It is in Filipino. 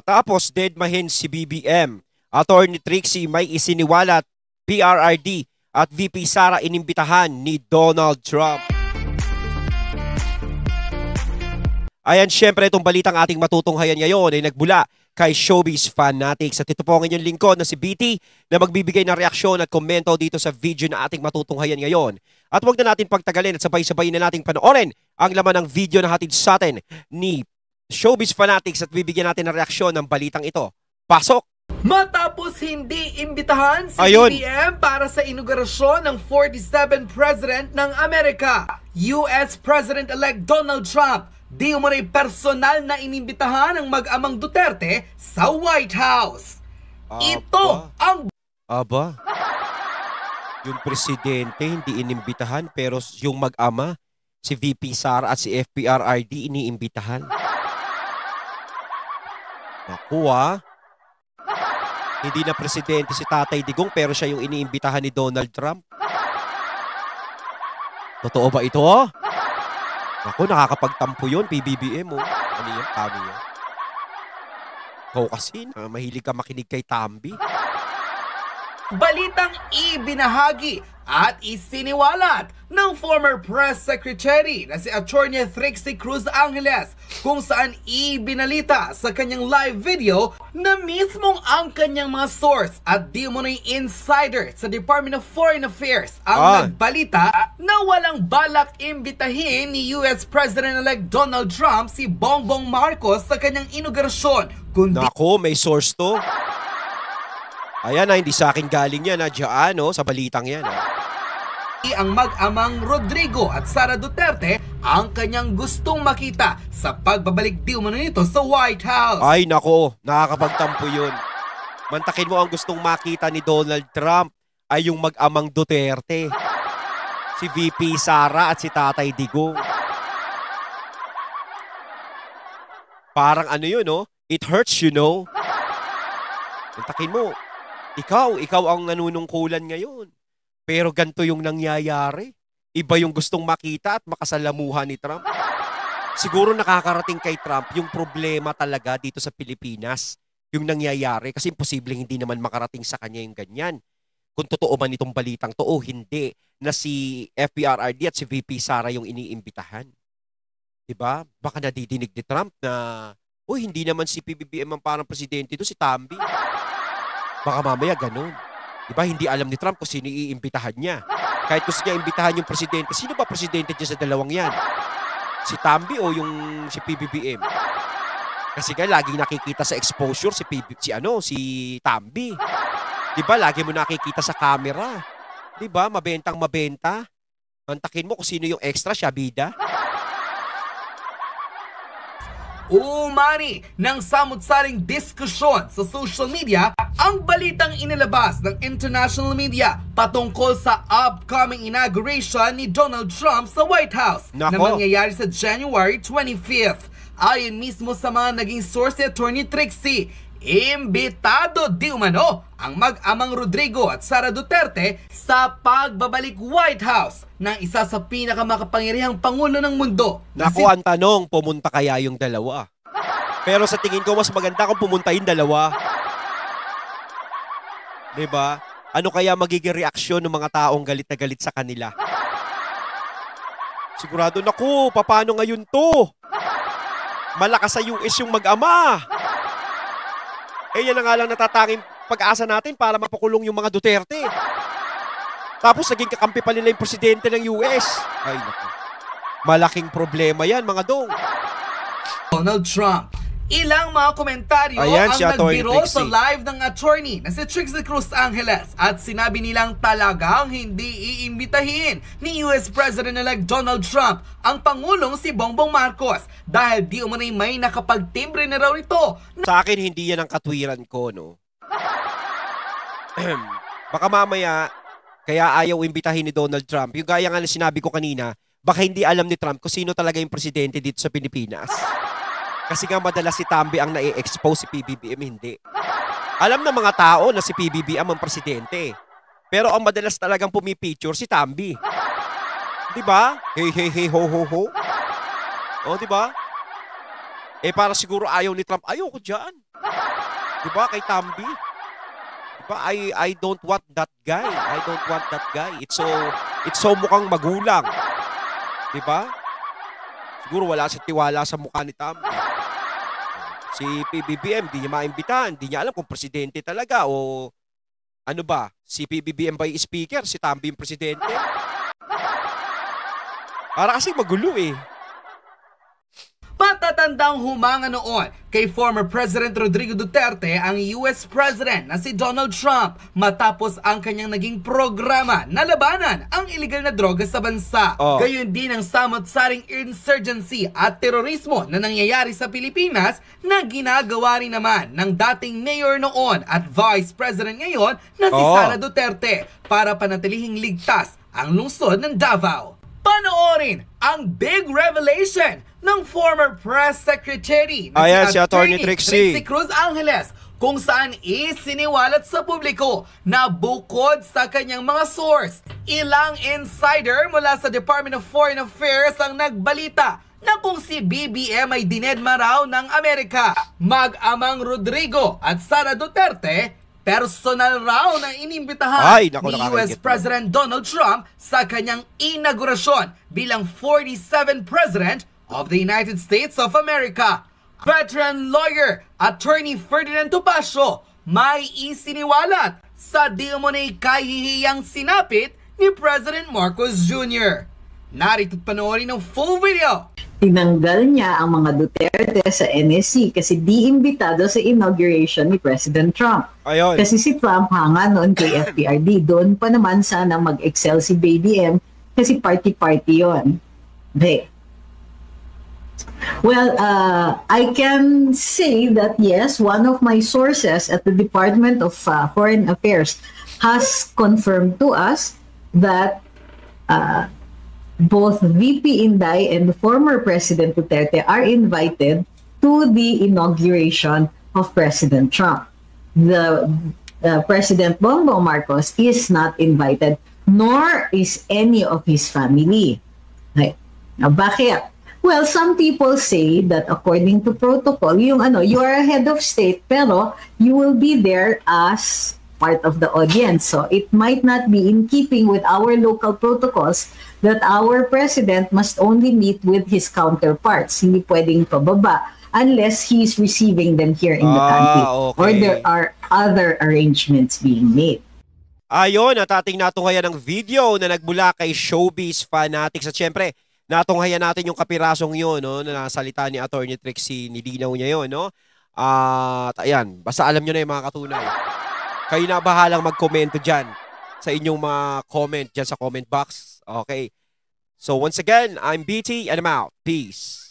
Matapos deadmahin si BBM, Attorney Trixie may isiniwalat, PRRD at VP Sara inimbitahan ni Donald Trump. Ayan, syempre itong balitang ating matutunghayan ngayon ay nagbula kay Showbiz Fanatics. At ito po ang inyong lingkod na si BT na magbibigay ng reaksyon at komento dito sa video na ating matutunghayan ngayon. At huwag na natin pagtagalin at sabay-sabay na nating panoorin ang laman ng video na hatid sa atin ni Showbiz Fanatics at bibigyan natin ng reaksyon ng balitang ito. Pasok! Matapos hindi imbitahan si Ayun. BBM para sa inaugurasyon ng 47th President ng Amerika, US President-elect Donald Trump, di umano'y personal na inimbitahan ng mag-amang Duterte sa White House. Ito ang... Aba, yung presidente hindi inimbitahan pero yung mag-ama, si VP Sara at si FPRRD iniimbitahan. Naku hindi na presidente si Tatay Digong pero siya yung iniimbitahan ni Donald Trump. Totoo ba ito? Naku, nakakapagtampo yun, PBBM mo. Ano yan? Paano yan? Ikaw kasi, mahilig ka makinig kay Tambi. Balitang ibinahagi at isiniwalat ng former press secretary na si Attorney Trixie Cruz Angeles kung saan ibinalita sa kanyang live video na mismong ang kanyang mga source at di umano'y insider sa Department of Foreign Affairs ang nagbalita na walang balak imbitahin ni US President-elect Donald Trump si Bongbong Marcos sa kanyang inaugurasyon. Nako, may source to. Ayan hindi sa akin galing yan dyan, sa balitang yan. Ang mag-amang Rodrigo at Sara Duterte ang kanyang gustong makita sa pagbabalik di umano nito sa White House. Ay nako, nakakapagtampo yun. Mantakin mo ang gustong makita ni Donald Trump ay yung mag-amang Duterte. Si VP Sara at si Tatay Digong. Parang ano yun, It hurts, Mantakin mo. Ikaw ang nanunungkulan ngayon. Pero ganito yung nangyayari. Iba yung gustong makita at makasalamuhan ni Trump. Siguro nakakarating kay Trump yung problema talaga dito sa Pilipinas. Yung nangyayari. Kasi imposibleng hindi naman makarating sa kanya yung ganyan. Kung totoo man itong balitang to o hindi na si FPRRD at si VP Sara yung iniimbitahan. Diba? Baka nadidinig ni Trump na hindi naman si PBBM ang parang presidente ito, si Tambi. Baka mamaya ganun. Diba, hindi alam ni Trump kung sino iimbitahan niya. Kahit gusto niya imbitahan yung presidente, sino ba presidente niya sa dalawang yan? Si Tambi o yung si PBBM? Kasi nga, laging nakikita sa exposure si Tambi. Diba, lagi mo nakikita sa camera. Diba, mabentang mabenta. Mantakin mo kung sino yung extra, siya bida. Umani ng samut-saring diskusyon sa social media ang balitang inilabas ng international media patungkol sa upcoming inauguration ni Donald Trump sa White House na mangyayari sa January 25th. Ayon mismo sa mga naging source ni Attorney Trixie, imbitado di umano ang mag-amang Rodrigo at Sara Duterte sa pagbabalik White House ng isa sa pinakamakapangyarihang pangulo ng mundo. Naku, ang tanong, pumunta kaya yung dalawa? Pero sa tingin ko, mas maganda kung pumunta yung dalawa. Diba? Ano kaya magiging reaksyon ng mga taong galit na galit sa kanila? Sigurado, naku, paano ngayon to? Malakas sa US yung mag-ama. Yan na nga lang natatanging pag-asa natin para mapakulong yung mga Duterte. Tapos naging kakampi pa nila yung presidente ng US. Ay, naku. Malaking problema yan, mga dong. Donald Trump. Ilang mga komentaryo ang nagbiro sa live ng attorney na si Trixie Cruz Angeles at sinabi nilang talagang hindi iimbitahin ni US President-elect Donald Trump ang Pangulong si Bongbong Marcos dahil di umano'y may nakapagtimbre na raw ito. Sa akin, hindi yan ang katwiran ko, Baka mamaya, kaya ayaw imbitahin ni Donald Trump. Yung gaya nga na sinabi ko kanina, baka hindi alam ni Trump kung sino talaga yung presidente dito sa Pilipinas. Kasi nga madalas si Tambi ang na-expose, si PBBM hindi. Alam ng mga tao na si PBBM ang presidente. Pero ang madalas talagang pumipicture si Tambi. Diba? Hey, hey, hey, ho, ho, ho. Diba? para siguro ayaw ni Trump, ayaw ko dyan. Diba, kay Tambi? Diba, I don't want that guy. I don't want that guy. It's so mukhang magulang. Diba? Siguro wala siya tiwala sa mukha ni Tambi. Si PBBM, di niya maimbitahan. Di niya alam kung presidente talaga o ano ba? Si PBBM ba yung speaker? Si Tambi yung presidente? Para kasi magulo eh. Matatandang humanga noon kay former President Rodrigo Duterte ang US President na si Donald Trump matapos ang kanyang naging programa na labanan ang iligal na droga sa bansa. Gayon din ang samot-saring insurgency at terorismo na nangyayari sa Pilipinas na ginagawa rin naman ng dating mayor noon at Vice President ngayon na si Sara Duterte para panatilihing ligtas ang lungsod ng Davao. Panoorin ang big revelation ng former press secretary na si Attorney Trixie Cruz Angeles kung saan isiniwalat sa publiko na bukod sa kanyang mga source, ilang insider mula sa Department of Foreign Affairs ang nagbalita na kung si BBM ay dinedma raw ng Amerika. Mag-amang Rodrigo at Sara Duterte personal raw na inimbitahan ni US President Donald Trump sa kanyang inaugurasyon bilang 47th President of the United States of America. Veteran lawyer, Attorney Ferdinand Topacio, may isiniwalat sa di umunay kahihiyang sinapit ni President Marcos Jr. Narito't panoorin ng full video. Tinanggal niya ang mga Duterte sa NSC kasi di-imbitado sa inauguration ni President Trump. Ayun. Kasi si Trump hanga noon kay FPRD. Doon pa naman sana mag-excel si BBM kasi party-party yun. Okay. Well, I can say that yes, one of my sources at the Department of Foreign Affairs has confirmed to us that both VP Inday and the former President Duterte are invited to the inauguration of President Trump. The President Bongbong Marcos is not invited, nor is any of his family. Right. Now, bakit? Well, some people say that according to protocol, you are a head of state, pero you will be there as part of the audience. So it might not be in keeping with our local protocols that our president must only meet with his counterparts. Hindi pwedeng pababa unless he's receiving them here in the country. Okay. Or there are other arrangements being made. Ayon, at ating natunghayan ng video na nagmula kay Showbiz Fanatics. At syempre, natunghayan natin yung kapirasong yun, no, na nasalita ni Attorney Trixie, nilinaw niya yun, no? At ayan, basta alam nyo na yung mga katunay. Kayo na bahalang mag-komento dyan sa inyong mga comment dyan sa comment box. Okay. So once again, I'm BT and I'm out. Peace.